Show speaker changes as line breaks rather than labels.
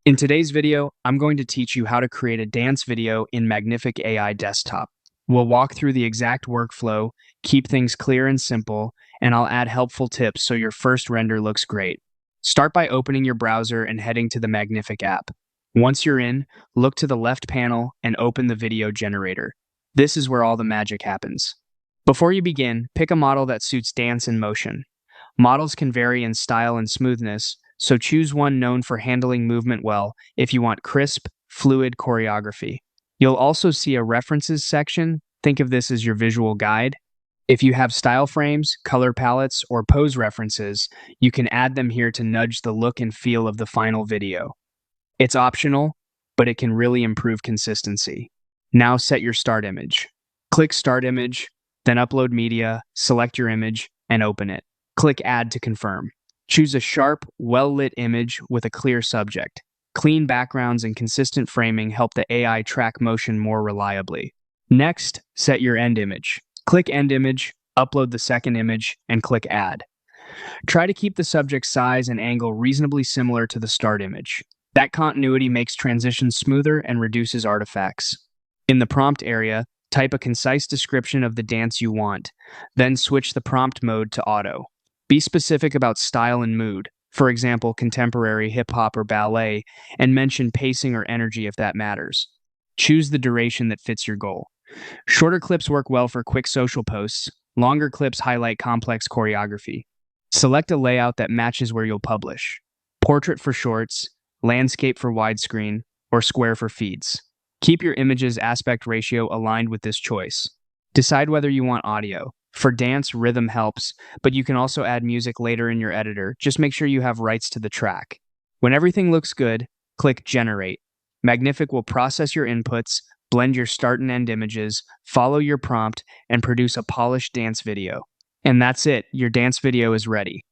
In today's video, I'm going to teach you how to create a dance video in Magnific AI Desktop. We'll walk through the exact workflow, keep things clear and simple, and I'll add helpful tips so your first render looks great. Start by opening your browser and heading to the Magnific app. Once you're in, look to the left panel and open the video generator. This is where all the magic happens. Before you begin, pick a model that suits dance in motion. Models can vary in style and smoothness, so choose one known for handling movement well if you want crisp, fluid choreography. You'll also see a references section. Think of this as your visual guide. If you have style frames, color palettes, or pose references, you can add them here to nudge the look and feel of the final video. It's optional, but it can really improve consistency. Now set your start image. Click Start Image, then Upload Media, select your image, and open it. Click Add to confirm. Choose a sharp, well-lit image with a clear subject. Clean backgrounds and consistent framing help the AI track motion more reliably. Next, set your end image. Click End Image, upload the second image, and click Add. Try to keep the subject's size and angle reasonably similar to the start image. That continuity makes transitions smoother and reduces artifacts. In the prompt area, type a concise description of the dance you want, then switch the prompt mode to auto. Be specific about style and mood, for example, contemporary, hip-hop, or ballet, and mention pacing or energy if that matters. Choose the duration that fits your goal. Shorter clips work well for quick social posts. Longer clips highlight complex choreography. Select a layout that matches where you'll publish. Portrait for shorts, landscape for widescreen, or square for feeds. Keep your image's aspect ratio aligned with this choice. Decide whether you want audio. For dance, rhythm helps, but you can also add music later in your editor. Just make sure you have rights to the track. When everything looks good, click Generate. Magnific will process your inputs, blend your start and end images, follow your prompt, and produce a polished dance video. And that's it, your dance video is ready.